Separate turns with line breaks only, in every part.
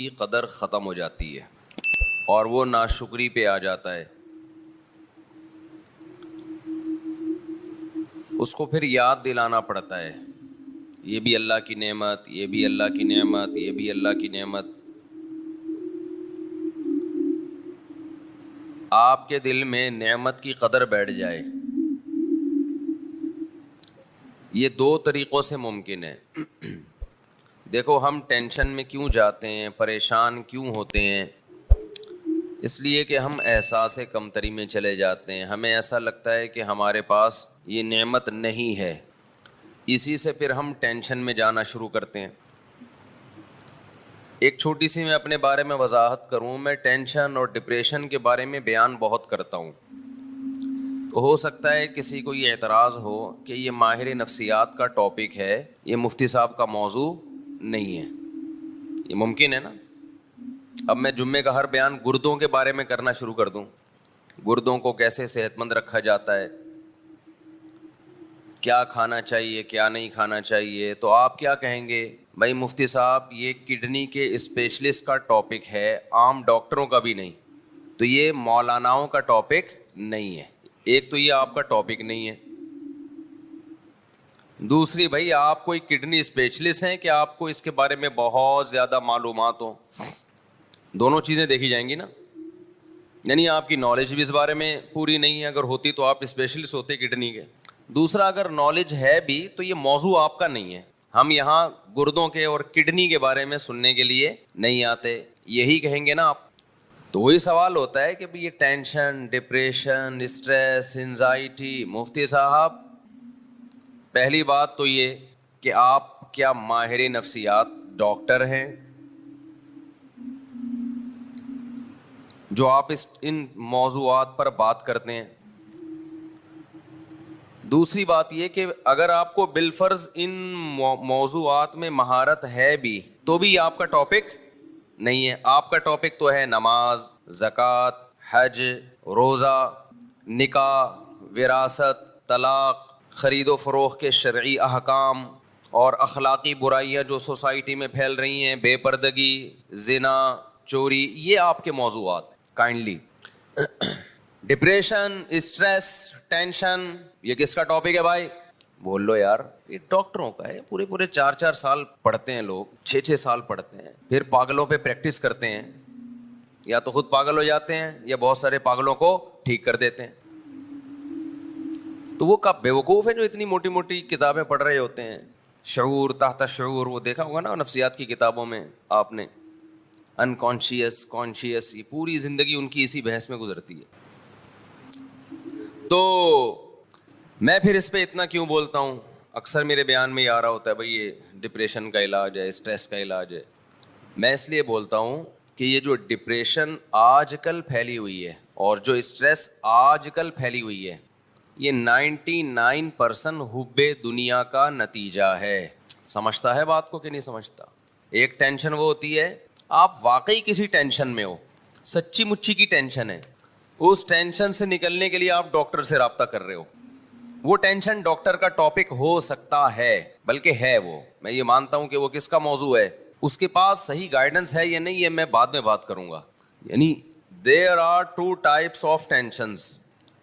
کی قدر ختم ہو جاتی ہے اور وہ ناشکری پہ آ جاتا ہے. اس کو پھر یاد دلانا پڑتا ہے، یہ بھی اللہ کی نعمت، یہ بھی اللہ کی نعمت، یہ بھی اللہ کی نعمت. آپ کے دل میں نعمت کی قدر بیٹھ جائے. یہ دو طریقوں سے ممکن ہے. دیکھو ہم ٹینشن میں کیوں جاتے ہیں، پریشان کیوں ہوتے ہیں؟ اس لیے کہ ہم احساس کمتری میں چلے جاتے ہیں. ہمیں ایسا لگتا ہے کہ ہمارے پاس یہ نعمت نہیں ہے، اسی سے پھر ہم ٹینشن میں جانا شروع کرتے ہیں. ایک چھوٹی سی میں اپنے بارے میں وضاحت کروں. میں ٹینشن اور ڈپریشن کے بارے میں بیان بہت کرتا ہوں. ہو سکتا ہے کسی کو یہ اعتراض ہو کہ یہ ماہر نفسیات کا ٹاپک ہے، یہ مفتی صاحب کا موضوع نہیں ہے. یہ ممکن ہے نا؟ اب میں جمعے کا ہر بیان گردوں کے بارے میں کرنا شروع کر دوں، گردوں کو کیسے صحت مند رکھا جاتا ہے، کیا کھانا چاہیے کیا نہیں کھانا چاہیے، تو آپ کیا کہیں گے؟ بھائی مفتی صاحب یہ کڈنی کے اسپیشلسٹ کا ٹاپک ہے، عام ڈاکٹروں کا بھی نہیں. تو یہ مولاناؤں کا ٹاپک نہیں ہے. ایک تو یہ آپ کا ٹاپک نہیں ہے. دوسری بھائی آپ کوئی کڈنی اسپیشلسٹ ہیں کہ آپ کو اس کے بارے میں بہت زیادہ معلومات ہوں؟ دونوں چیزیں دیکھی جائیں گی نا. یعنی آپ کی نالج بھی اس بارے میں پوری نہیں ہے، اگر ہوتی تو آپ اسپیشلسٹ ہوتے کڈنی کے. دوسرا اگر نالج ہے بھی تو یہ موضوع آپ کا نہیں ہے. ہم یہاں گردوں کے اور کڈنی کے بارے میں سننے کے لیے نہیں آتے، یہی کہیں گے نا آپ. تو وہی سوال ہوتا ہے کہ یہ ٹینشن، ڈپریشن، اسٹریس، انزائٹی، مفتی صاحب پہلی بات تو یہ کہ آپ کیا ماہر نفسیات ڈاکٹر ہیں جو آپ ان موضوعات پر بات کرتے ہیں؟ دوسری بات یہ کہ اگر آپ کو بالفرض ان موضوعات میں مہارت ہے بھی تو بھی آپ کا ٹاپک نہیں ہے. آپ کا ٹاپک تو ہے نماز، زکوٰۃ، حج، روزہ، نکاح، وراثت، طلاق، خرید و فروخت کے شرعی احکام اور اخلاقی برائیاں جو سوسائٹی میں پھیل رہی ہیں، بے پردگی، زنا، چوری، یہ آپ کے موضوعات. کائنڈلی ڈپریشن، اسٹریس، ٹینشن، یہ کس کا ٹاپک ہے بھائی؟ بول لو یار. یہ ڈاکٹروں کا ہے. پورے 4 سال پڑھتے ہیں لوگ، 6 سال پڑھتے ہیں، پھر پاگلوں پہ پریکٹس کرتے ہیں. یا تو خود پاگل ہو جاتے ہیں یا بہت سارے پاگلوں کو ٹھیک کر دیتے ہیں. تو وہ کب بیوقوف ہے جو اتنی موٹی موٹی کتابیں پڑھ رہے ہوتے ہیں؟ شعور، تحت شعور، وہ دیکھا ہوگا نا نفسیات کی کتابوں میں آپ نے، انکانشیس، کانشیس، یہ پوری زندگی ان کی اسی بحث میں گزرتی ہے. تو میں پھر اس پہ اتنا کیوں بولتا ہوں؟ اکثر میرے بیان میں یہ آ رہا ہوتا ہے بھائی یہ ڈپریشن کا علاج ہے، اسٹریس کا علاج ہے. میں اس لیے بولتا ہوں کہ یہ جو ڈپریشن آج کل پھیلی ہوئی ہے اور جو اسٹریس آج کل پھیلی ہوئی ہے، یہ 99% حب دنیا کا نتیجہ ہے. سمجھتا ہے بات کو کہ نہیں سمجھتا؟ ایک ٹینشن وہ ہوتی ہے آپ واقعی کسی ٹینشن میں ہو، سچی مچی کی ٹینشن ہے، اس ٹینشن سے نکلنے کے لیے آپ ڈاکٹر سے رابطہ کر رہے ہو. وہ ٹینشن ڈاکٹر کا ٹاپک ہو سکتا ہے، بلکہ ہے. وہ میں یہ مانتا ہوں کہ وہ کس کا موضوع ہے. اس کے پاس صحیح گائیڈنس ہے یا نہیں یہ میں بعد میں بات کروں گا. یعنی there are 2 types of tensions.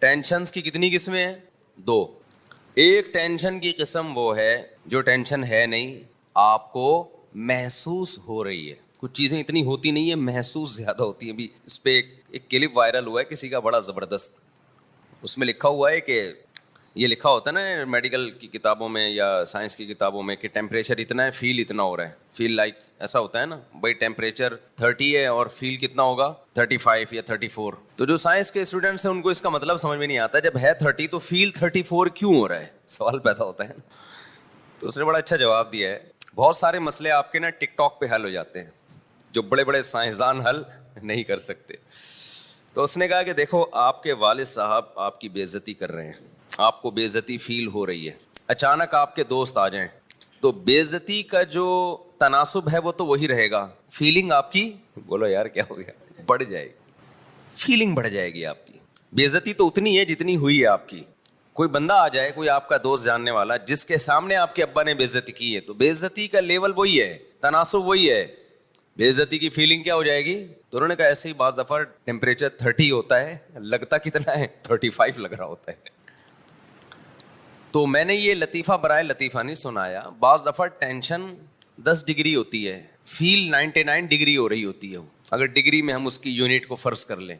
Tensions کی کتنی قسمیں ہیں؟ 2. ایک ٹینشن کی قسم وہ ہے جو ٹینشن ہے نہیں، آپ کو محسوس ہو رہی ہے. کچھ چیزیں اتنی ہوتی نہیں ہیں، محسوس زیادہ ہوتی ہیں. ابھی اس پہ ایک کلپ وائرل ہوا ہے کسی کا بڑا زبردست. اس میں لکھا ہوا ہے کہ یہ لکھا ہوتا ہے نا میڈیکل کی کتابوں میں یا سائنس کی کتابوں میں کہ ٹیمپریچر اتنا ہے، فیل اتنا ہو رہا ہے. فیل لائک ایسا ہوتا ہے نا بھائی، ٹیمپریچر 30 ہے اور فیل کتنا ہوگا 35 یا 34. تو جو سائنس کے اسٹوڈنٹس ہیں ان کو اس کا مطلب سمجھ میں نہیں آتا. جب ہے 30 تو فیل 34 کیوں ہو رہا ہے؟ سوال پیدا ہوتا ہے. تو اس نے بڑا اچھا جواب دیا ہے. بہت سارے مسئلے آپ کے نا ٹک ٹاک پہ حل ہو جاتے ہیں جو بڑے بڑے سائنسدان حل نہیں کر سکتے. تو اس نے کہا کہ دیکھو آپ کے والد صاحب آپ کی بے عزتی کر رہے ہیں، آپ کو بے عزتی فیل ہو رہی ہے. اچانک آپ کے دوست آ جائیں تو بے عزتی کا جو تناسب ہے وہ تو وہی رہے گا، فیلنگ آپ کی، بولو یار کیا ہو گیا، بڑھ جائے گی. فیلنگ بڑھ جائے گی آپ کی. بے عزتی تو اتنی ہے جتنی ہوئی ہے آپ کی. کوئی بندہ آ جائے، کوئی آپ کا دوست جاننے والا جس کے سامنے آپ کے ابا نے بے عزتی کی ہے، تو بے عزتی کا لیول وہی ہے، تناسب وہی ہے. بے عزتی کی فیلنگ کیا ہو جائے گی؟ تو انہوں نے کہا ایسے ہی بعض دفعہ ٹیمپریچر 30 ہوتا ہے، لگتا کتنا ہے 35 لگ رہا ہوتا ہے. تو میں نے یہ لطیفہ برائے لطیفہ نہیں سنایا. بعض دفعہ ٹینشن 10 ڈگری ہوتی ہے، فیل 99 ڈگری ہو رہی ہوتی ہے، اگر ڈگری میں ہم اس کی یونٹ کو فرض کر لیں.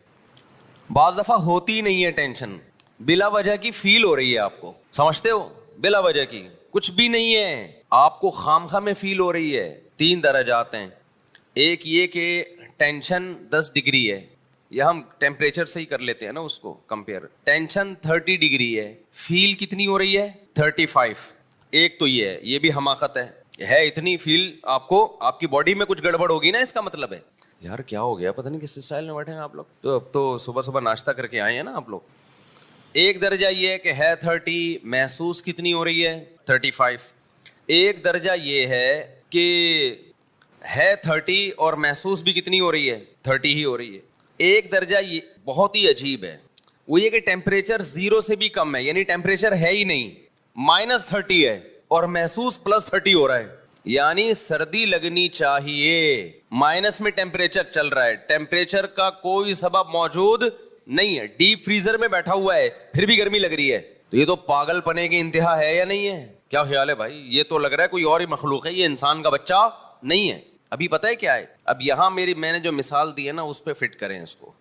بعض دفعہ ہوتی نہیں ہے ٹینشن، بلا وجہ کی فیل ہو رہی ہے آپ کو، سمجھتے ہو؟ بلا وجہ کی کچھ بھی نہیں ہے، آپ کو خامخواہ میں فیل ہو رہی ہے. 3 درجات ہیں. ایک یہ کہ ٹینشن 10 ڈگری ہے، یا ہم ٹیمپریچر سے ہی کر لیتے ہیں نا اس کو کمپیئر. ٹینشن 30 ڈگری ہے، فیل کتنی ہو رہی ہے 35. ایک تو یہ ہے، یہ بھی حماقت ہے اتنی فیل آپ کو، آپ کی باڈی میں کچھ گڑبڑ ہوگی نا. اس کا مطلب ہے یار کیا ہو گیا، پتہ نہیں کس اسٹائل میں بیٹھے ہیں آپ لوگ. تو اب تو صبح صبح ناشتہ کر کے آئے ہیں نا آپ لوگ. ایک درجہ یہ ہے کہ ہے 30، محسوس کتنی ہو رہی ہے 35. ایک درجہ یہ ہے کہ ہے 30 اور محسوس بھی کتنی ہو رہی ہے 30 ہی ہو رہی ہے. ایک درجہ یہ بہت ہی عجیب ہے، وہ یہ کہ ٹیمپریچر 0 سے بھی کم ہے، یعنی ٹیمپریچر ہے ہی نہیں، -30 ہے اور محسوس +30 ہو رہا ہے. یعنی سردی لگنی چاہیے، مائنس میں ٹیمپریچر چل رہا ہے، ٹیمپریچر کا کوئی سبب موجود نہیں ہے، ڈیپ فریزر میں بیٹھا ہوا ہے پھر بھی گرمی لگ رہی ہے. تو یہ تو پاگل پنے کی انتہا ہے یا نہیں ہے؟ کیا خیال ہے بھائی؟ یہ تو لگ رہا ہے کوئی اور ہی مخلوق ہے، یہ انسان کا بچہ نہیں ہے. ابھی پتہ ہے کیا ہے، اب یہاں میں نے جو مثال دی ہے نا اس پہ فٹ کریں اس کو.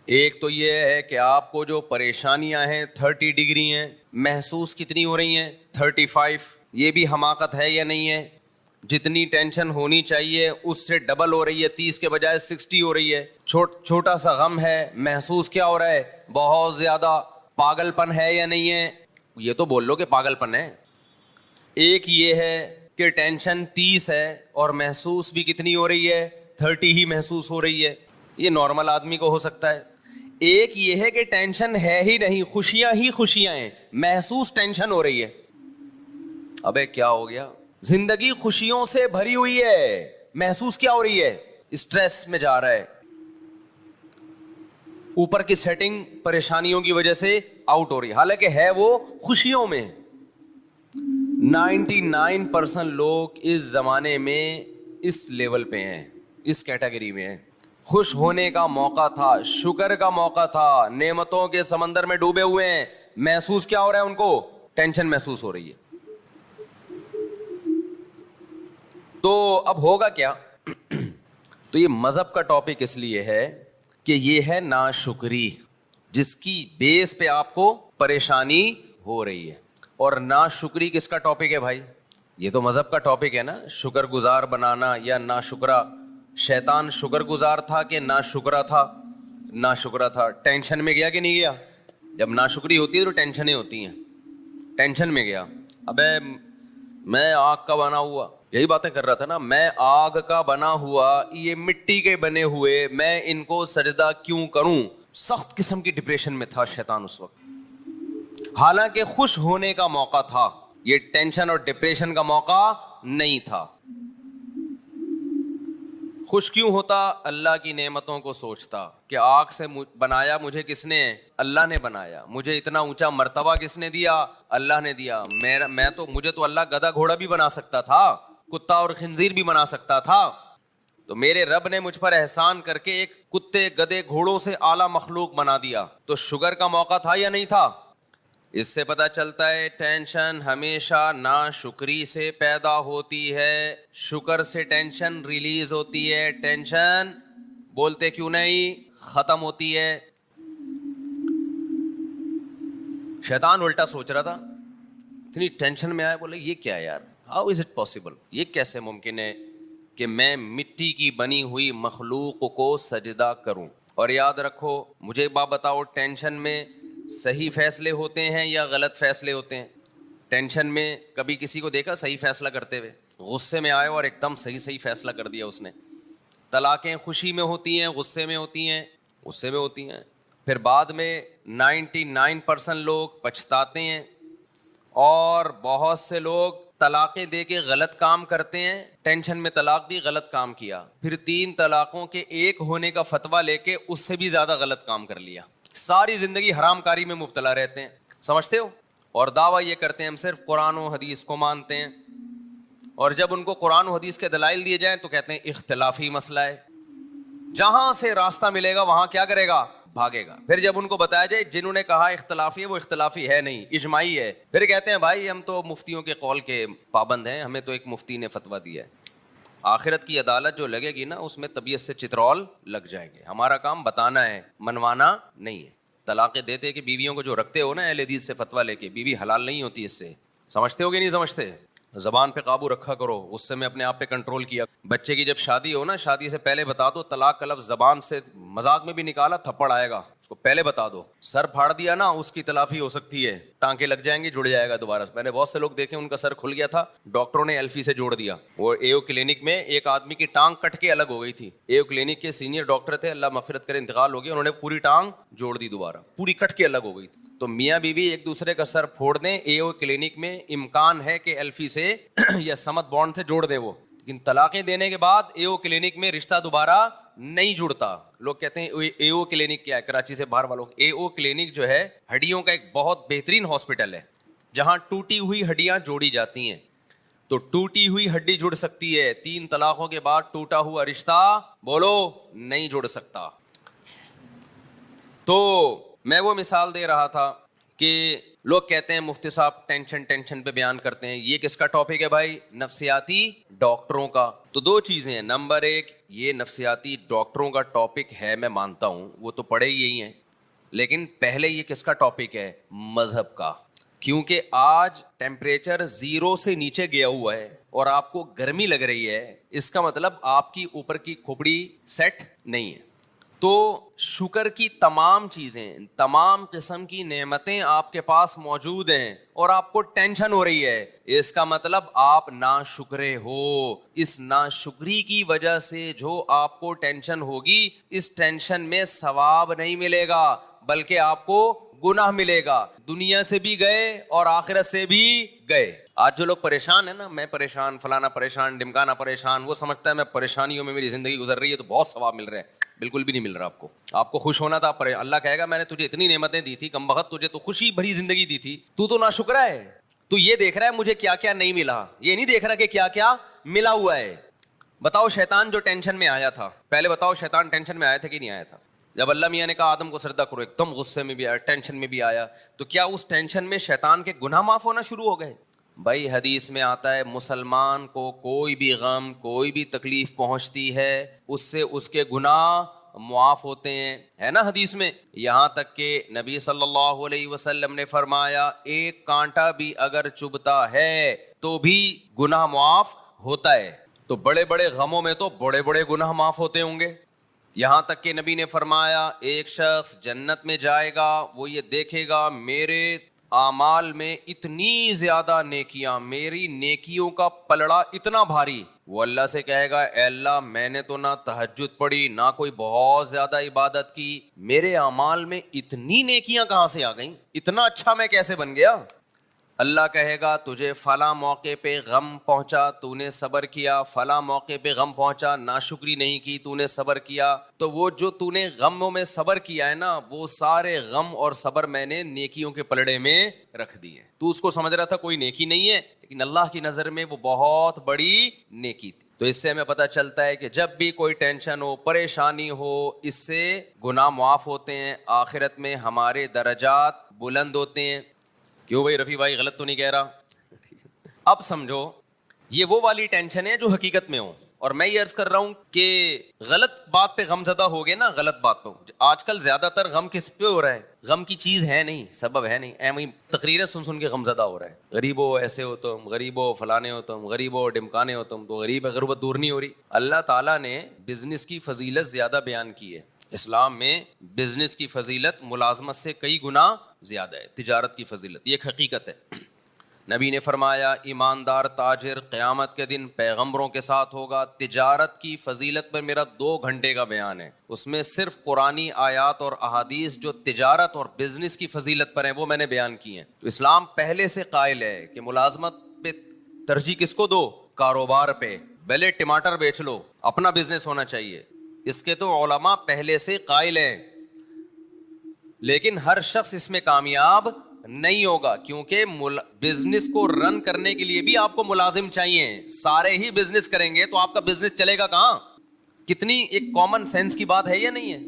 ایک تو یہ ہے کہ آپ کو جو پریشانیاں ہیں 30 ڈگری ہیں، محسوس کتنی ہو رہی ہیں 35. یہ بھی حماقت ہے یا نہیں ہے؟ جتنی ٹینشن ہونی چاہیے اس سے ڈبل ہو رہی ہے، 30 کے بجائے 60 ہو رہی ہے. چھوٹا سا غم ہے، محسوس کیا ہو رہا ہے بہت زیادہ. پاگل پن ہے یا نہیں ہے؟ یہ تو بول لو کہ پاگل پن ہے. ایک یہ ہے کہ ٹینشن 30 ہے اور محسوس بھی کتنی ہو رہی ہے 30 ہی محسوس ہو رہی ہے، یہ نارمل آدمی کو ہو سکتا ہے. ایک یہ ہے کہ ٹینشن ہے ہی نہیں، خوشیاں ہی خوشیاں ہیں، محسوس ٹینشن ہو رہی ہے. ابے کیا ہو گیا؟ زندگی خوشیوں سے بھری ہوئی ہے، محسوس کیا ہو رہی ہے؟ اسٹریس میں جا رہا ہے. اوپر کی سیٹنگ پریشانیوں کی وجہ سے آؤٹ ہو رہی ہے، حالانکہ ہے وہ خوشیوں میں. 99% لوگ اس زمانے میں اس لیول پہ ہیں، اس کیٹیگری میں ہیں. خوش ہونے کا موقع تھا، شکر کا موقع تھا، نعمتوں کے سمندر میں ڈوبے ہوئے ہیں، محسوس کیا ہو رہا ہے ان کو؟ ٹینشن محسوس ہو رہی ہے. تو اب ہوگا کیا؟ تو یہ مذہب کا ٹاپک اس لیے ہے کہ یہ ہے ناشکری، جس کی بیس پہ آپ کو پریشانی ہو رہی ہے. اور ناشکری کس کا ٹاپک ہے بھائی؟ یہ تو مذہب کا ٹاپک ہے نا، شکر گزار بنانا یا ناشکرا. شیطان شکر گزار تھا کہ ناشکرا تھا؟ ناشکرا تھا. ٹینشن میں گیا کہ نہیں گیا؟ جب ناشکری ہوتی ہے تو ٹینشنیں ہوتی ہیں. ٹینشن میں گیا، ابے میں آگ کا بنا ہوا، یہی باتیں کر رہا تھا نا، میں آگ کا بنا ہوا، یہ مٹی کے بنے ہوئے، میں ان کو سجدہ کیوں کروں؟ سخت قسم کی ڈپریشن میں تھا شیطان اس وقت، حالانکہ خوش ہونے کا موقع تھا. یہ ٹینشن اور ڈپریشن کا موقع نہیں تھا. خوش کیوں ہوتا؟ اللہ کی نعمتوں کو سوچتا کہ آگ سے بنایا مجھے کس نے؟ اللہ نے بنایا. مجھے اتنا اونچا مرتبہ کس نے دیا؟ اللہ نے دیا. مجھے تو اللہ گدھا گھوڑا بھی بنا سکتا تھا، کتا اور خنزیر بھی بنا سکتا تھا. تو میرے رب نے مجھ پر احسان کر کے ایک کتے گدھے گھوڑوں سے اعلیٰ مخلوق بنا دیا. تو شکر کا موقع تھا یا نہیں تھا؟ اس سے پتہ چلتا ہے ٹینشن ہمیشہ ناشکری سے پیدا ہوتی ہے، شکر سے ٹینشن ریلیز ہوتی ہے. ٹینشن بولتے کیوں نہیں ختم ہوتی ہے. شیطان الٹا سوچ رہا تھا، اتنی ٹینشن میں آیا، بولے یہ کیا یار، ہاؤ از اٹ پاسبل، یہ کیسے ممکن ہے کہ میں مٹی کی بنی ہوئی مخلوق کو سجدہ کروں. اور یاد رکھو، مجھے ایک بات بتاؤ، ٹینشن میں صحیح فیصلے ہوتے ہیں یا غلط فیصلے ہوتے ہیں؟ ٹینشن میں کبھی کسی کو دیکھا صحیح فیصلہ کرتے ہوئے؟ غصے میں آئے اور ایک دم صحیح فیصلہ کر دیا اس نے. طلاقیں خوشی میں ہوتی ہیں، غصے میں ہوتی ہیں؟ غصے میں ہوتی ہیں. پھر بعد میں 99% لوگ پچھتاتے ہیں، اور بہت سے لوگ طلاقیں دے کے غلط کام کرتے ہیں. ٹینشن میں طلاق دی، غلط کام کیا، پھر 3 طلاقوں کے ایک ہونے کا فتویٰ لے کے اس سے بھی زیادہ غلط کام کر لیا. ساری زندگی حرام کاری میں مبتلا رہتے ہیں، سمجھتے ہو؟ اور دعویٰ یہ کرتے ہیں ہم صرف قرآن و حدیث کو مانتے ہیں. اور جب ان کو قرآن و حدیث کے دلائل دیے جائیں تو کہتے ہیں اختلافی مسئلہ ہے. جہاں سے راستہ ملے گا وہاں کیا کرے گا؟ بھاگے گا. پھر جب ان کو بتایا جائے جنہوں نے کہا اختلافی ہے وہ اختلافی ہے نہیں، اجماعی ہے، پھر کہتے ہیں بھائی ہم تو مفتیوں کے قول کے پابند ہیں، ہمیں تو ایک مفتی نے فتویٰ دیا ہے. آخرت کی عدالت جو لگے گی نا اس میں طبیعت سے چترول لگ جائیں گے. ہمارا کام بتانا ہے، منوانا نہیں ہے. طلاقیں دیتے کہ بیویوں کو جو رکھتے ہو نا اہل حدیث سے فتویٰ لے کے، بیوی حلال نہیں ہوتی اس سے. سمجھتے ہو کہ نہیں سمجھتے؟ زبان پہ قابو رکھا کرو، غصے میں اپنے آپ پہ کنٹرول کیا. بچے کی جب شادی ہو نا، شادی سے پہلے بتا دو طلاق کا لفظ زبان سے مذاق میں بھی نکالا تھپڑ آئے گا، اس کو پہلے بتا دو. سر پھاڑ دیا نا اس کی تلافی ہو سکتی ہے، ٹانکے لگ جائیں گے، جڑ جائے گا دوبارہ. میں نے بہت سے لوگ دیکھے ان کا سر کھل گیا تھا، ڈاکٹروں نے ایلفی سے جوڑ دیا. وہ ایو کلینک میں ایک آدمی کی ٹانگ کٹ کے الگ ہو گئی تھی. ایو کلینک کے سینئر ڈاکٹر تھے، اللہ مغفرت کرے، انتقال ہو گیا، انہوں نے پوری ٹانگ جوڑ دی دوبارہ، پوری کٹ کے الگ ہو گئی تھی. تو میاں بیوی ایک دوسرے کا سر پھوڑ دیں، ایو کلینک میں امکان ہے کہ ایلفی سے یا سمت بانڈ سے جوڑ دیں وہ، لیکن طلاقیں دینے کے بعد ایو کلینک میں رشتہ دوبارہ نہیں جڑتا. لوگ کہتے ہیں ایو کلینک کیا ہے، کراچی سے باہر والوں. ایو کلینک جو ہے ہڈیوں کا ایک بہت بہترین ہاسپٹل ہے جہاں ٹوٹی ہوئی ہڈیاں جوڑی جاتی ہیں. تو ٹوٹی ہوئی ہڈی جڑ سکتی ہے، 3 طلاقوں کے بعد ٹوٹا ہوا رشتہ بولو نہیں جڑ سکتا. تو میں وہ مثال دے رہا تھا کہ لوگ کہتے ہیں مفتی صاحب ٹینشن پہ بیان کرتے ہیں. یہ کس کا ٹاپک ہے بھائی؟ نفسیاتی ڈاکٹروں کا. تو 2 چیزیں ہیں. نمبر 1 یہ نفسیاتی ڈاکٹروں کا ٹاپک ہے، میں مانتا ہوں وہ تو پڑھے ہی ہیں، لیکن پہلے یہ کس کا ٹاپک ہے؟ مذہب کا. کیونکہ آج ٹیمپریچر 0 سے نیچے گیا ہوا ہے اور آپ کو گرمی لگ رہی ہے، اس کا مطلب آپ کی اوپر کی کھوپڑی سیٹ نہیں ہے. تو شکر کی تمام چیزیں، تمام قسم کی نعمتیں آپ کے پاس موجود ہیں اور آپ کو ٹینشن ہو رہی ہے، اس کا مطلب آپ ناشکرے ہو. اس ناشکری کی وجہ سے جو آپ کو ٹینشن ہوگی، اس ٹینشن میں ثواب نہیں ملے گا بلکہ آپ کو گناہ ملے گا. دنیا سے بھی گئے اور آخرت سے بھی گئے. آج جو لوگ پریشان ہیں نا، میں پریشان، فلانا پریشان، ڈمکانا پریشان، وہ سمجھتا ہے میں پریشانیوں میں میری زندگی گزر رہی ہے تو بہت ثواب مل رہا ہے. بالکل بھی نہیں مل رہا آپ کو. آپ کو خوش ہونا تھا، اللہ کہے گا میں نے تجھے اتنی نعمتیں دی تھی، کم بخت تجھے تو خوشی بھری زندگی دی تھی، تو ناشکرا ہے. تو یہ دیکھ رہا ہے مجھے کیا کیا نہیں ملا، یہ نہیں دیکھ رہا کہ کیا کیا ملا ہوا ہے. بتاؤ شیطان جو ٹینشن میں آیا تھا، پہلے بتاؤ شیطان ٹینشن میں آیا تھا کہ نہیں آیا تھا؟ جب اللہ میاں نے کہا آدم کو سجدہ کرو، ایک دم غصے میں بھی آیا، ٹینشن میں بھی آیا. تو کیا اس ٹینشن میں شیطان کے گناہ معاف ہونا شروع ہو گئے؟ بھائی حدیث میں آتا ہے مسلمان کو کوئی بھی غم، کوئی بھی تکلیف پہنچتی ہے اس سے اس کے گناہ معاف ہوتے ہیں، ہے نا حدیث میں. یہاں تک کہ نبی صلی اللہ علیہ وسلم نے فرمایا ایک کانٹا بھی اگر چبھتا ہے تو بھی گناہ معاف ہوتا ہے. تو بڑے بڑے غموں میں تو بڑے بڑے گناہ معاف ہوتے ہوں گے. یہاں تک کہ نبی نے فرمایا ایک شخص جنت میں جائے گا، وہ یہ دیکھے گا میرے اعمال میں اتنی زیادہ نیکیاں، میری نیکیوں کا پلڑا اتنا بھاری. وہ اللہ سے کہے گا اے اللہ میں نے تو نہ تہجد پڑھی، نہ کوئی بہت زیادہ عبادت کی، میرے اعمال میں اتنی نیکیاں کہاں سے آ گئیں، اتنا اچھا میں کیسے بن گیا؟ اللہ کہے گا تجھے فلاں موقع پہ غم پہنچا، تو نے صبر کیا، فلاں موقع پہ غم پہنچا، ناشکری نہیں کی، تو نے صبر کیا. تو وہ جو تو نے غموں میں صبر کیا ہے نا، وہ سارے غم اور صبر میں نے نیکیوں کے پلڑے میں رکھ دیے. تو اس کو سمجھ رہا تھا کوئی نیکی نہیں ہے، لیکن اللہ کی نظر میں وہ بہت بڑی نیکی تھی. تو اس سے ہمیں پتہ چلتا ہے کہ جب بھی کوئی ٹینشن ہو، پریشانی ہو، اس سے گناہ معاف ہوتے ہیں، آخرت میں ہمارے درجات بلند ہوتے ہیں. کیوں بھائی رفیع بھائی غلط تو نہیں کہہ رہا؟ اب سمجھو یہ وہ والی ٹینشن ہے جو حقیقت میں ہو. اور میں یہ عرض کر رہا ہوں کہ غلط بات پہ غم زدہ ہو گئے نا، غلط بات پہ. آج کل زیادہ تر غم کس پہ ہو رہا ہے؟ غم کی چیز ہے نہیں، سبب ہے نہیں، ایویں تقریریں سن کے غم زدہ ہو رہا ہے. غریب ہو ایسے ہو تم، غریب ہو فلانے ہو تم، غریب ہو ڈمکانے ہو تم. تو غریب ہے، غربت دور نہیں ہو رہی. اللہ تعالیٰ نے بزنس کی فضیلت زیادہ بیان کی ہے. اسلام میں بزنس کی فضیلت ملازمت سے کئی گنا زیادہ ہے، تجارت کی فضیلت، یہ ایک حقیقت ہے. نبی نے فرمایا ایماندار تاجر قیامت کے دن پیغمبروں کے ساتھ ہوگا. تجارت کی فضیلت پر میرا 2 گھنٹے کا بیان ہے، اس میں صرف قرآنی آیات اور احادیث جو تجارت اور بزنس کی فضیلت پر ہیں وہ میں نے بیان کی ہیں. تو اسلام پہلے سے قائل ہے کہ ملازمت پہ ترجیح کس کو دو؟ کاروبار پہ. بھلے ٹماٹر بیچ لو، اپنا بزنس ہونا چاہیے، اس کے تو علماء پہلے سے قائل ہیں، لیکن ہر شخص اس میں کامیاب نہیں ہوگا, کیونکہ بزنس کو رن کرنے کے لیے بھی آپ کو ملازم چاہیے. سارے ہی بزنس کریں گے تو آپ کا بزنس چلے گا کہاں؟ کتنی ایک کامن سینس کی بات ہے یا نہیں ہے؟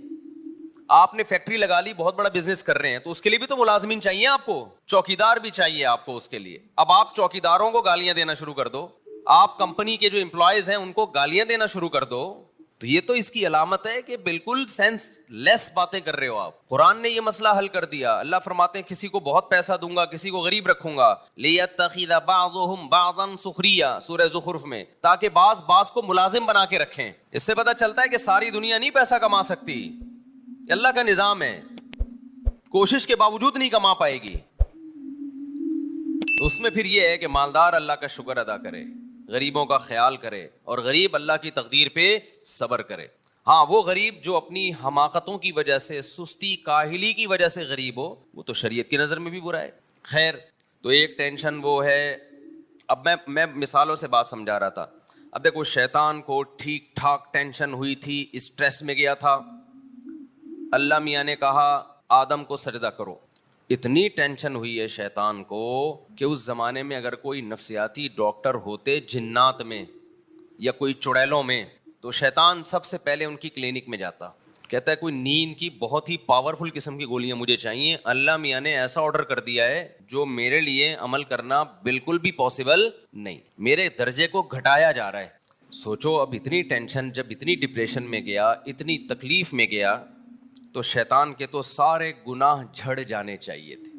آپ نے فیکٹری لگا لی, بہت بڑا بزنس کر رہے ہیں, تو اس کے لیے بھی تو ملازمین چاہیے آپ کو, چوکیدار بھی چاہیے آپ کو اس کے لیے. اب آپ چوکیداروں کو گالیاں دینا شروع کر دو, آپ کمپنی کے جو امپلائیز ہیں ان کو گالیاں دینا شروع کر دو, تو یہ تو اس کی علامت ہے کہ بالکل سینس لیس باتیں کر رہے ہو آپ. قرآن نے یہ مسئلہ حل کر دیا. اللہ فرماتے ہیں کسی کو بہت پیسہ دوں گا, کسی کو غریب رکھوں گا, لِيَتَّخِذَ بَعْضُهُمْ بَعْضًا سُخْرِيًّا, سورہ زخرف میں, تاکہ بعض کو ملازم بنا کے رکھیں. اس سے پتہ چلتا ہے کہ ساری دنیا نہیں پیسہ کما سکتی, یہ اللہ کا نظام ہے, کوشش کے باوجود نہیں کما پائے گی. تو اس میں پھر یہ ہے کہ مالدار اللہ کا شکر ادا کرے, غریبوں کا خیال کرے, اور غریب اللہ کی تقدیر پہ صبر کرے. ہاں, وہ غریب جو اپنی حماقتوں کی وجہ سے, سستی کاہلی کی وجہ سے غریب ہو, وہ تو شریعت کی نظر میں بھی برا ہے. خیر, تو ایک ٹینشن وہ ہے. اب میں مثالوں سے بات سمجھا رہا تھا. اب دیکھو, شیطان کو ٹھیک ٹھاک ٹینشن ہوئی تھی, اسٹریس میں گیا تھا, اللہ میاں نے کہا آدم کو سجدہ کرو. اتنی ٹینشن ہوئی ہے شیطان کو کہ اس زمانے میں اگر کوئی نفسیاتی ڈاکٹر ہوتے جنات میں یا کوئی چڑیلوں میں, تو شیطان سب سے پہلے ان کی کلینک میں جاتا, کہتا ہے کوئی نیند کی بہت ہی پاورفل قسم کی گولیاں مجھے چاہیے, اللہ میاں نے ایسا آرڈر کر دیا ہے جو میرے لیے عمل کرنا بالکل بھی پاسبل نہیں, میرے درجے کو گھٹایا جا رہا ہے. سوچو, اب اتنی ٹینشن, جب اتنی ڈپریشن میں گیا, اتنی تکلیف میں گیا, تو شیطان کے تو سارے گناہ جھڑ جانے چاہیے تھے.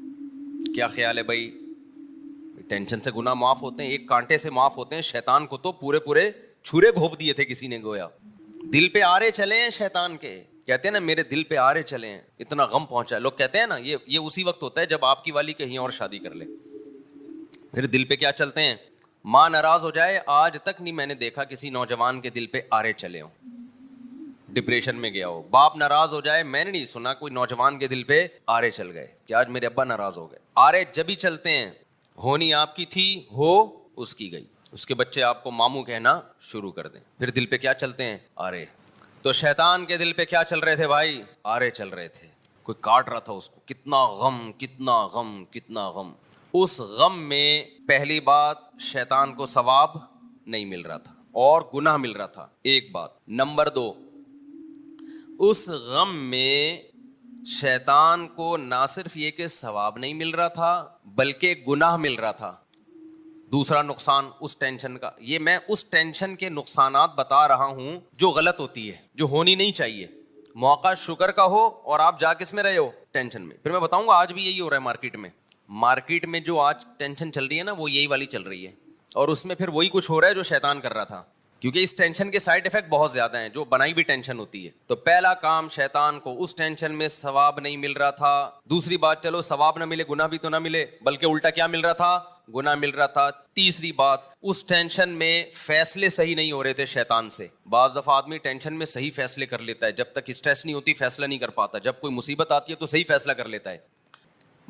کیا خیال ہے بھائی؟ ٹینشن سے گناہ معاف ہوتے ہیں, ایک کانٹے سے معاف ہوتے ہیں. شیطان کو تو پورے چھرے گھونپ دیے تھے کسی نے گویا. دل پہ آرے چلے ہیں شیطان کے, کہتے ہیں نا میرے دل پہ آرے چلے ہیں, اتنا غم پہنچا ہے. لوگ کہتے ہیں نا یہ اسی وقت ہوتا ہے جب آپ کی والی کہیں اور شادی کر لے. پھر دل پہ کیا چلتے ہیں؟ ماں ناراض ہو جائے, آج تک نہیں میں نے دیکھا کسی نوجوان کے دل پہ آرے چلے ہوں, ڈپریشن میں گیا ہو. باپ ناراض ہو جائے, میں نے نہیں سنا کوئی نوجوان کے دل پہ آرے چل گئے کہ آج میرے ابا ناراض ہو گئے. آرے جب ہی چلتے ہیں, ہونی آپ کی تھی, ہو اس کی گئی, اس کے بچے آپ کو ماموں کہنا شروع کر دیں, پھر دل پہ کیا چلتے ہیں؟ آرے. تو شیطان کے دل پہ کیا چل رہے تھے بھائی؟ آرے چل رہے تھے. کوئی کاٹ رہا تھا اس کو, کتنا غم کتنا غم کتنا غم. اس غم میں پہلی بات, شیطان کو ثواب نہیں مل رہا تھا اور گناہ مل رہا تھا, ایک بات. نمبر 2, اس غم میں شیطان کو نہ صرف یہ کہ ثواب نہیں مل رہا تھا بلکہ گناہ مل رہا تھا. دوسرا نقصان اس ٹینشن کا, یہ میں اس ٹینشن کے نقصانات بتا رہا ہوں جو غلط ہوتی ہے, جو ہونی نہیں چاہیے. موقع شکر کا ہو اور آپ جا کس میں رہے ہو؟ ٹینشن میں. پھر میں بتاؤں گا آج بھی یہی ہو رہا ہے مارکیٹ میں جو آج ٹینشن چل رہی ہے نا, وہ یہی والی چل رہی ہے, اور اس میں پھر وہی کچھ ہو رہا ہے جو شیطان کر رہا تھا, کیونکہ اس ٹینشن کے سائیڈ ایفیکٹ بہت زیادہ ہیں جو بنائی بھی ٹینشن ہوتی ہے. تو پہلا کام, شیطان کو اس ٹینشن میں ثواب نہیں مل رہا تھا. دوسری بات, چلو ثواب نہ ملے, گناہ بھی تو نہ ملے, بلکہ الٹا کیا مل رہا تھا؟ گناہ مل رہا تھا. تیسری بات, اس ٹینشن میں فیصلے صحیح نہیں ہو رہے تھے شیطان سے. بعض دفعہ آدمی ٹینشن میں صحیح فیصلے کر لیتا ہے, جب تک اسٹریس نہیں ہوتی فیصلہ نہیں کر پاتا, جب کوئی مصیبت آتی ہے تو صحیح فیصلہ کر لیتا ہے.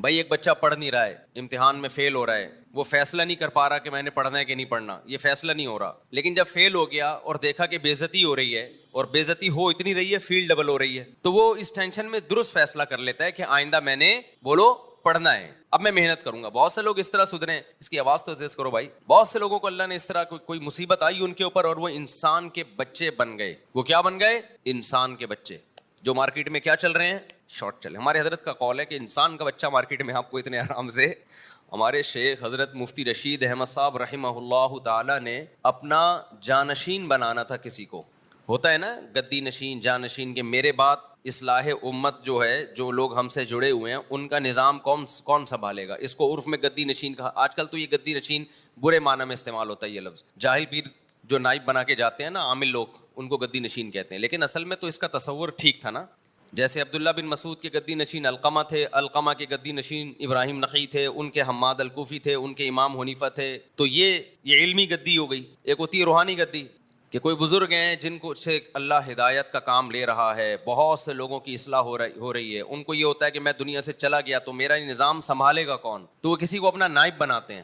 بھائی ایک بچہ پڑھ نہیں رہا ہے, امتحان میں فیل ہو رہا ہے, وہ فیصلہ نہیں کر پا رہا کہ میں نے پڑھنا ہے کہ نہیں پڑھنا, یہ فیصلہ نہیں ہو رہا. لیکن جب فیل ہو گیا اور دیکھا کہ بے عزتی ہو رہی ہے, اور بے عزتی ہو اتنی رہی ہے, فیل ڈبل ہو رہی ہے, تو وہ اس ٹینشن میں درست فیصلہ کر لیتا ہے کہ آئندہ میں نے بولو پڑھنا ہے, اب میں محنت کروں گا. بہت سے لوگ اس طرح سدھرے ہیں, اس کی آواز تو تیز کرو بھائی. بہت سے لوگوں کو اللہ نے اس طرح کوئی مصیبت آئی ان کے اوپر اور وہ انسان کے بچے بن گئے. وہ کیا بن گئے؟ انسان کے بچے, جو مارکیٹ میں کیا چل رہے ہیں؟ شارٹ چلے. ہمارے حضرت کا قول ہے کہ انسان کا بچہ مارکیٹ میں آپ کو اتنے آرام سے, ہمارے شیخ حضرت مفتی رشید احمد صاحب رحمہ اللہ تعالی نے اپنا جانشین بنانا تھا کسی کو. ہوتا ہے نا گدی نشین, جانشین, کے میرے بعد اصلاح امت جو ہے, جو لوگ ہم سے جڑے ہوئے ہیں, ان کا نظام کون سنبھالے گا. اس کو عرف میں گدی نشین کہا. آج کل تو یہ گدی نشین برے معنی میں استعمال ہوتا ہے یہ لفظ. جاہل پیر جو نائب بنا کے جاتے ہیں نا, عامل لوگ, ان کو گدی نشین کہتے ہیں. لیکن اصل میں تو اس کا تصور ٹھیک تھا نا. جیسے عبداللہ بن مسعود کے گدی نشین علقمہ تھے, علقمہ کے گدی نشین ابراہیم نخعی تھے, ان کے حماد الکوفی تھے, ان کے امام حنیفہ تھے. تو یہ علمی گدی ہو گئی. ایک ہوتی ہے روحانی گدی, کہ کوئی بزرگ ہیں جن کو سے اللہ ہدایت کا کام لے رہا ہے, بہت سے لوگوں کی اصلاح ہو رہی ہے. ان کو یہ ہوتا ہے کہ میں دنیا سے چلا گیا تو میرا نظام سنبھالے گا کون, تو وہ کسی کو اپنا نائب بناتے ہیں.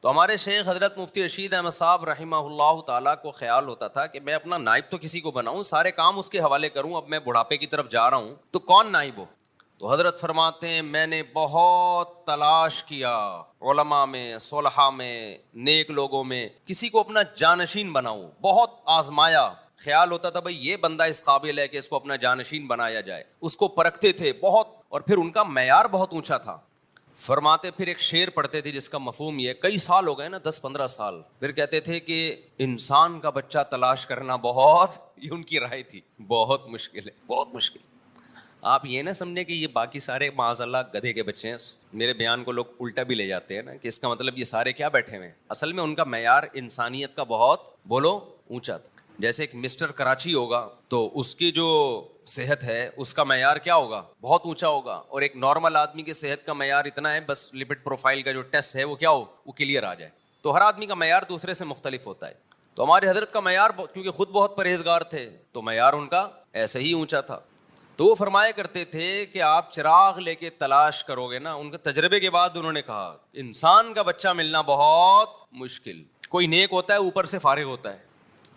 تو ہمارے شیخ حضرت مفتی رشید احمد صاحب رحمہ اللہ تعالیٰ کو خیال ہوتا تھا کہ میں اپنا نائب تو کسی کو بناؤں, سارے کام اس کے حوالے کروں. اب میں بڑھاپے کی طرف جا رہا ہوں تو کون نائب ہو؟ تو حضرت فرماتے ہیں میں نے بہت تلاش کیا علماء میں، صلحاء میں، نیک لوگوں میں، کسی کو اپنا جانشین بناؤں، بہت آزمایا، خیال ہوتا تھا بھئی یہ بندہ اس قابل ہے کہ اس کو اپنا جانشین بنایا جائے، اس کو پرکھتے تھے بہت، اور پھر ان کا معیار بہت اونچا تھا۔ فرماتے پھر ایک شعر پڑھتے تھے جس کا مفہوم یہ، کئی سال ہو گئے نا، 10-15 سال، پھر کہتے تھے کہ انسان کا بچہ تلاش کرنا بہت، یہ ان کی رائے تھی، بہت مشکل ہے، بہت مشکل۔ آپ یہ نہ سمجھیں کہ یہ باقی سارے معاذ اللہ گدھے کے بچے ہیں، میرے بیان کو لوگ الٹا بھی لے جاتے ہیں نا کہ اس کا مطلب یہ سارے کیا بیٹھے ہوئے ہیں، اصل میں ان کا معیار انسانیت کا بہت بولو اونچا تھا۔ جیسے ایک مسٹر کراچی ہوگا تو اس کی جو صحت ہے اس کا معیار کیا ہوگا، بہت اونچا ہوگا، اور ایک نارمل آدمی کی صحت کا معیار اتنا ہے بس لپڈ پروفائل کا جو ٹیسٹ ہے وہ کیا ہو، وہ کلیئر آ جائے۔ تو ہر آدمی کا معیار دوسرے سے مختلف ہوتا ہے۔ تو ہمارے حضرت کا معیار کیونکہ خود بہت پرہیزگار تھے تو معیار ان کا ایسے ہی اونچا تھا۔ تو وہ فرمایا کرتے تھے کہ آپ چراغ لے کے تلاش کرو گے نا، ان کے تجربے کے بعد انہوں نے کہا انسان کا بچہ ملنا بہت مشکل۔ کوئی نیک ہوتا ہے اوپر سے فارغ ہوتا ہے،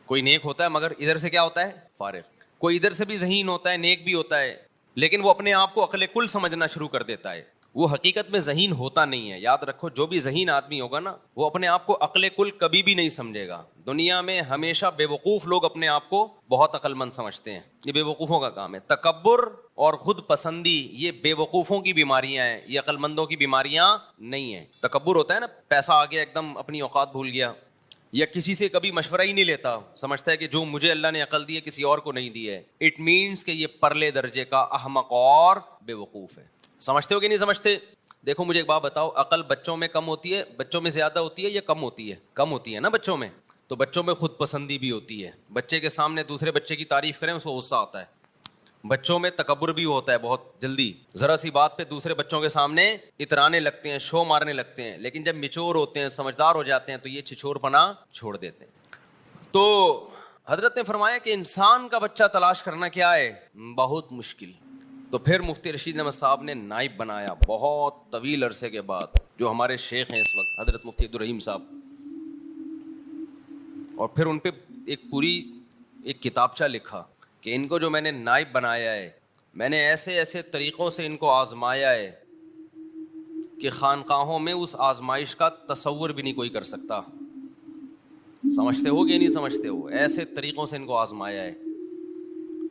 کوئی نیک ہوتا ہے مگر ادھر سے کیا ہوتا ہے، فارغ۔ کوئی ادھر سے بھی ذہین ہوتا ہے، نیک بھی ہوتا ہے، لیکن وہ اپنے آپ کو عقل کل سمجھنا شروع کر دیتا ہے، وہ حقیقت میں ذہین ہوتا نہیں ہے۔ یاد رکھو جو بھی ذہین آدمی ہوگا نا وہ اپنے آپ کو عقل کل کبھی بھی نہیں سمجھے گا۔ دنیا میں ہمیشہ بے وقوف لوگ اپنے آپ کو بہت عقل مند سمجھتے ہیں، یہ بے وقوفوں کا کام ہے۔ تکبر اور خود پسندی یہ بے وقوفوں کی بیماریاں ہیں، یہ عقل مندوں کی بیماریاں نہیں ہیں۔ تکبر ہوتا ہے نا، پیسہ آ گیا ایک دم اپنی اوقات بھول گیا، یا کسی سے کبھی مشورہ ہی نہیں لیتا، سمجھتا ہے کہ جو مجھے اللہ نے عقل دی ہے کسی اور کو نہیں دی ہے۔ اٹ مینس کہ یہ پرلے درجے کا احمق اور بے وقوف ہے۔ سمجھتے ہو کہ نہیں سمجھتے؟ دیکھو مجھے ایک بات بتاؤ، عقل بچوں میں کم ہوتی ہے، بچوں میں زیادہ ہوتی ہے یا کم ہوتی ہے؟ کم ہوتی ہے نا بچوں میں۔ تو بچوں میں خود پسندی بھی ہوتی ہے، بچے کے سامنے دوسرے بچے کی تعریف کریں اس کو غصہ آتا ہے۔ بچوں میں تکبر بھی ہوتا ہے بہت جلدی، ذرا سی بات پہ دوسرے بچوں کے سامنے اترانے لگتے ہیں، شو مارنے لگتے ہیں، لیکن جب میچور ہوتے ہیں، سمجھدار ہو جاتے ہیں تو یہ چھچور پنا چھوڑ دیتے ہیں۔ تو حضرت نے فرمایا کہ انسان کا بچہ تلاش کرنا کیا ہے، بہت مشکل۔ تو پھر مفتی رشید احمد صاحب نے نائب بنایا بہت طویل عرصے کے بعد، جو ہمارے شیخ ہیں اس وقت حضرت مفتی عبدالرحیم صاحب، اور پھر ان پہ ایک پوری ایک کتابچہ لکھا کہ ان کو جو میں نے نائب بنایا ہے، میں نے ایسے ایسے طریقوں سے ان کو آزمایا ہے کہ خانقاہوں میں اس آزمائش کا تصور بھی نہیں کوئی کر سکتا۔ سمجھتے ہو کہ نہیں سمجھتے ہو؟ ایسے طریقوں سے ان کو آزمایا ہے۔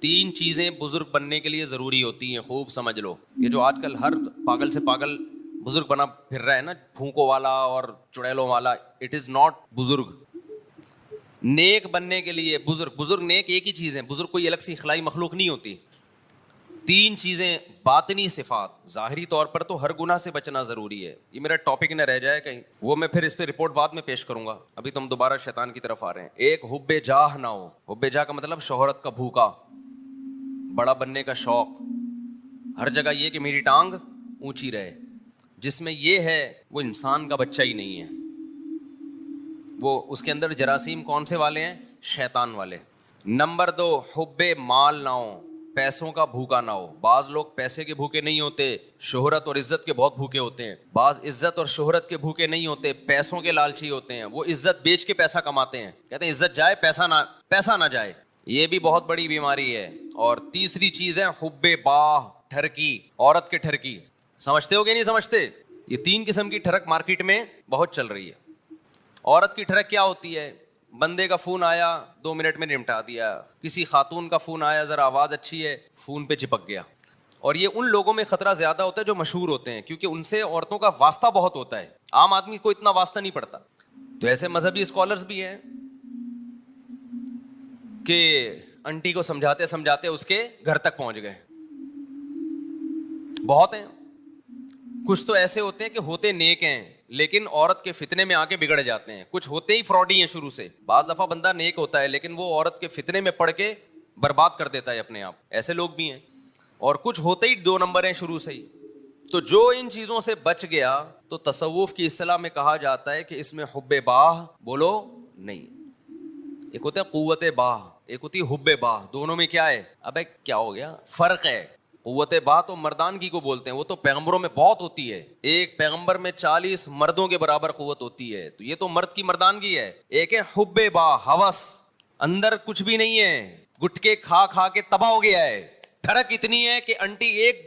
3 چیزیں بزرگ بننے کے لیے ضروری ہوتی ہیں، خوب سمجھ لو۔ یہ جو آج کل ہر پاگل سے پاگل بزرگ بنا پھر رہا ہے نا، پھونکوں والا اور چڑیلوں والا، اٹ از ناٹ بزرگ۔ نیک بننے کے لیے بزرگ نیک ایک ہی چیز ہے، بزرگ کوئی الگ سی اخلاقی مخلوق نہیں ہوتی۔ 3 چیزیں باطنی صفات، ظاہری طور پر تو ہر گناہ سے بچنا ضروری ہے، یہ میرا ٹاپک نہ رہ جائے کہیں، وہ میں پھر اس پہ رپورٹ بعد میں پیش کروں گا، ابھی تم دوبارہ شیطان کی طرف آ رہے ہیں۔ ایک حب جاہ نہ ہو، حب جاہ کا مطلب شہرت کا بھوکا، بڑا بننے کا شوق، ہر جگہ یہ کہ میری ٹانگ اونچی رہے، جس میں یہ ہے وہ انسان کا بچہ ہی نہیں ہے، وہ اس کے اندر جراثیم کون سے والے ہیں؟ شیطان والے۔ نمبر 2، حب مال نہ ہو، پیسوں کا بھوکا نہ ہو۔ بعض لوگ پیسے کے بھوکے نہیں ہوتے، شہرت اور عزت کے بہت بھوکے ہوتے ہیں۔ بعض عزت اور شہرت کے بھوکے نہیں ہوتے، پیسوں کے لالچی ہوتے ہیں، وہ عزت بیچ کے پیسہ کماتے ہیں، کہتے ہیں عزت جائے پیسہ نہ جائے، یہ بھی بہت بڑی بیماری ہے۔ اور تیسری چیز ہے حب باہ، ٹھرکی، عورت کے ٹھرکی۔ سمجھتے ہو کہ نہیں سمجھتے؟ یہ 3 قسم کی ٹھرک مارکیٹ میں بہت چل رہی ہے۔ عورت کی ٹھڑک کیا ہوتی ہے؟ بندے کا فون آیا 2 منٹ میں نمٹا دیا، کسی خاتون کا فون آیا ذرا آواز اچھی ہے فون پہ چپک گیا۔ اور یہ ان لوگوں میں خطرہ زیادہ ہوتا ہے جو مشہور ہوتے ہیں، کیونکہ ان سے عورتوں کا واسطہ بہت ہوتا ہے، عام آدمی کو اتنا واسطہ نہیں پڑتا۔ تو ایسے مذہبی اسکالرز بھی ہیں کہ انٹی کو سمجھاتے سمجھاتے اس کے گھر تک پہنچ گئے، بہت ہیں۔ کچھ تو ایسے ہوتے ہیں کہ ہوتے نیک ہیں لیکن عورت کے فتنے میں آ کے بگڑ جاتے ہیں، کچھ ہوتے ہی فراڈی ہیں شروع سے۔ بعض دفعہ بندہ نیک ہوتا ہے لیکن وہ عورت کے فتنے میں پڑ کے برباد کر دیتا ہے اپنے آپ، ایسے لوگ بھی ہیں۔ اور کچھ ہوتے ہی 2 نمبر ہیں شروع سے ہی۔ تو جو ان چیزوں سے بچ گیا تو تصوف کی اصطلاح میں کہا جاتا ہے کہ اس میں حب باہ بولو نہیں۔ ایک ہوتا ہے قوت باہ، ایک ہوتی ہے حب باہ، دونوں میں کیا ہے؟ ابے کیا ہو گیا؟ فرق ہے۔ قوت باہ تو مردانگی کو بولتے ہیں، وہ تو پیغمبروں میں بہت ہوتی ہے، ایک پیغمبر میں 40 مردوں کے برابر قوت ہوتی ہے، تو یہ تو مرد کی مردانگی ہے۔ ایک ہے حب باہ، ہوس، اندر کچھ بھی نہیں ہے، گٹکے کھا کھا کے تباہ ہو گیا ہے، ٹھڑک اتنی ہے کہ انٹی ایک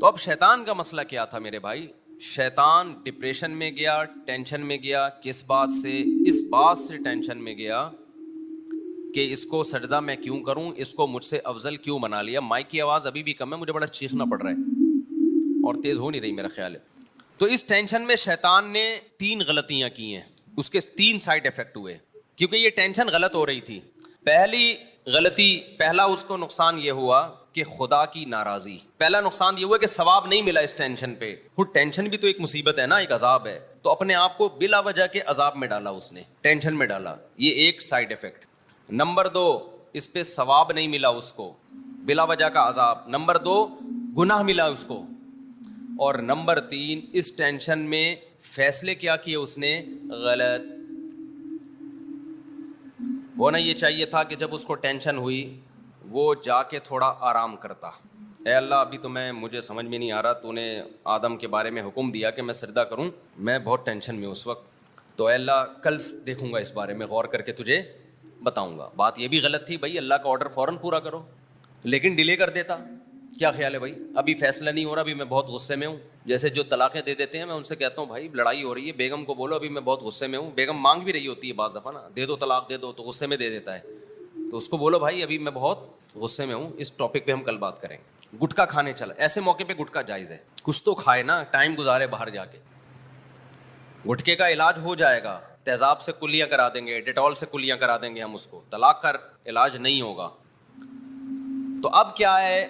تو اب شیطان کا مسئلہ کیا تھا میرے بھائی؟ شیطان ڈپریشن میں گیا، ٹینشن میں گیا. کس بات سے؟ اس بات سے ٹینشن میں گیا کہ اس کو سجدہ میں کیوں کروں، اس کو مجھ سے افضل کیوں بنا لیا. مائک کی آواز ابھی بھی کم ہے، مجھے بڑا چیخنا پڑ رہا ہے اور تیز ہو نہیں رہی میرا خیال ہے. تو اس ٹینشن میں شیطان نے 3 غلطیاں کی ہیں، اس کے 3 سائیڈ افیکٹ ہوئے کیونکہ یہ ٹینشن غلط ہو رہی تھی. پہلا اس کو نقصان یہ ہوا کہ خدا کی ناراضی. پہلا نقصان یہ ہوا کہ ثواب نہیں ملا اس ٹینشن پہ. خود ٹینشن بھی تو ایک مصیبت ہے نا، ایک عذاب ہے. تو اپنے آپ کو بلا وجہ کے عذاب میں ڈالا، اس نے ٹینشن میں ڈالا. یہ ایک سائیڈ افیکٹ. نمبر 2، اس پہ ثواب نہیں ملا اس کو، بلا وجہ کا عذاب. نمبر 2، گناہ ملا اس کو. اور نمبر 3، اس ٹینشن میں فیصلے کیا کیے اس نے؟ غلط. ہونا یہ چاہیے تھا کہ جب اس کو ٹینشن ہوئی وہ جا کے تھوڑا آرام کرتا. اے اللہ ابھی تو مجھے سمجھ میں نہیں آ رہا، تو نے آدم کے بارے میں حکم دیا کہ میں سجدہ کروں، میں بہت ٹینشن میں اس وقت، تو اے اللہ کل دیکھوں گا، اس بارے میں غور کر کے تجھے بتاؤں گا. بات یہ بھی غلط تھی بھائی، اللہ کا آرڈر فوراً پورا کرو، لیکن ڈیلے کر دیتا. کیا خیال ہے بھائی؟ ابھی فیصلہ نہیں ہو رہا، ابھی میں بہت غصے میں ہوں. جیسے جو طلاقیں دے دیتے ہیں، میں ان سے کہتا ہوں بھائی لڑائی ہو رہی ہے، بیگم کو بولو ابھی میں بہت غصے میں ہوں. بیگم مانگ بھی رہی ہوتی ہے بعض دفعہ نا، دے دو طلاق دے دو، تو غصے میں دے دیتا ہے. تو اس کو بولو بھائی ابھی میں بہت غصے میں ہوں، اس ٹاپک پہ ہم کل بات کریں. گٹکا کھانے چلا، ایسے موقع پہ گٹکا جائز ہے، کچھ تو کھائے نا، ٹائم گزارے باہر جا کے. گٹکے کا علاج ہو جائے گا، تیزاب سے کلیاں کرا دیں گے، ڈیٹول سے کلیاں کرا دیں گے ہم اس کو. طلاق کا علاج نہیں ہوگا. تو اب کیا ہے؟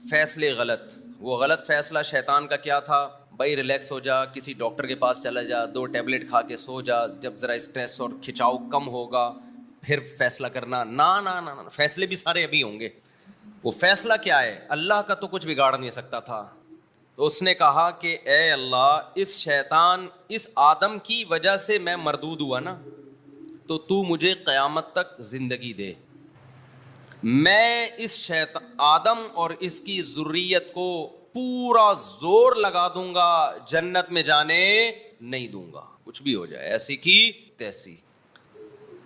فیصلے غلط. وہ غلط فیصلہ شیطان کا کیا تھا؟ بھائی ریلیکس ہو جا، کسی ڈاکٹر کے پاس چلا جا، 2 ٹیبلٹ کھا کے سو جا، جب ذرا اسٹریس اور کھچاؤ کم ہوگا پھر فیصلہ کرنا. نا، فیصلے بھی سارے ابھی ہوں گے. وہ فیصلہ کیا ہے؟ اللہ کا تو کچھ بگاڑ نہیں سکتا تھا. تو اس نے کہا کہ اے اللہ، اس شیطان، اس آدم کی وجہ سے میں مردود ہوا نا، تو تو مجھے قیامت تک زندگی دے. میں اس آدم اور اس کی ذریت کو پورا زور لگا دوں گا، جنت میں جانے نہیں دوں گا، کچھ بھی ہو جائے، ایسی کی تیسی.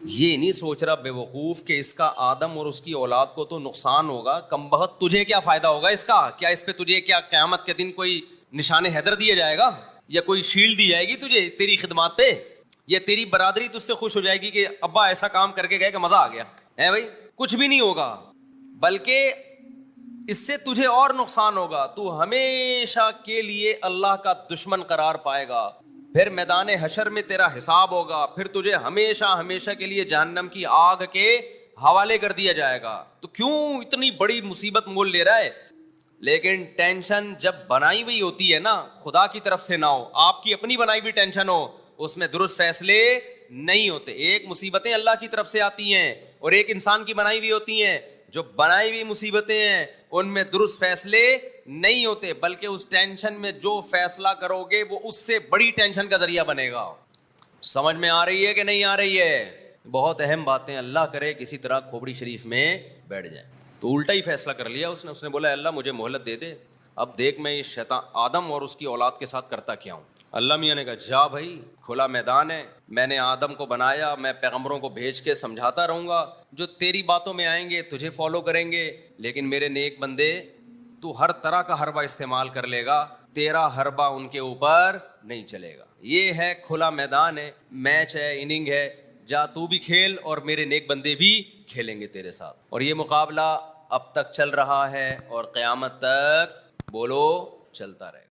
یہ نہیں سوچ رہا بے وقوف کہ اس کا آدم اور اس کی اولاد کو تو نقصان ہوگا. کم بخت تجھے کیا فائدہ ہوگا اس کا؟ کیا اس پہ تجھے کیا قیامت کے دن کوئی نشان حیدر دیا جائے گا، یا کوئی شیلڈ دی جائے گی تجھے تیری خدمات پہ، یا تیری برادری تجھ سے خوش ہو جائے گی کہ ابا ایسا کام کر کے گئے کہ مزہ آ گیا ہے؟ بھائی کچھ بھی نہیں ہوگا، بلکہ اس سے تجھے اور نقصان ہوگا. تو ہمیشہ کے لیے اللہ کا دشمن قرار پائے گا. پھر میدان حشر میں تیرا حساب ہوگا، پھر تجھے ہمیشہ کے لیے جہنم کی آگ کے حوالے کر دیا جائے گا. تو کیوں اتنی بڑی مصیبت مول لے رہا ہے؟ لیکن ٹینشن جب بنائی ہوئی ہوتی ہے نا، خدا کی طرف سے نہ ہو، آپ کی اپنی بنائی ہوئی ٹینشن ہو، اس میں درست فیصلے نہیں ہوتے. ایک مصیبتیں اللہ کی طرف سے آتی ہیں اور ایک انسان کی بنائی ہوئی ہوتی ہیں. جو بنائی ہوئی مصیبتیں ہیں ان میں درست فیصلے نہیں ہوتے، بلکہ اس ٹینشن میں جو فیصلہ کرو گے وہ اس سے بڑی ٹینشن کا ذریعہ بنے گا. سمجھ میں آ رہی ہے کہ نہیں آ رہی ہے؟ بہت اہم باتیں. اللہ کرے کسی طرح کھوپڑی شریف میں بیٹھ جائیں. تو الٹا ہی فیصلہ کر لیا اس نے بولا اللہ مجھے مہلت دے دے، اب دیکھ میں اس شیطان آدم اور اس کی اولاد کے ساتھ کرتا کیا ہوں. اللہ میاں نے کہا جا بھائی، کھلا میدان ہے، میں نے آدم کو بنایا، میں پیغمبروں کو بھیج کے سمجھاتا رہوں گا، جو تیری باتوں میں آئیں گے تجھے فالو کریں گے، لیکن میرے نیک بندے تو ہر طرح کا حربہ استعمال کر لے گا، تیرا حربہ ان کے اوپر نہیں چلے گا. یہ ہے کھلا میدان ہے، میچ ہے، اننگ ہے، جا تو بھی کھیل اور میرے نیک بندے بھی کھیلیں گے تیرے ساتھ. اور یہ مقابلہ اب تک چل رہا ہے اور قیامت تک بولو چلتا رہے گا.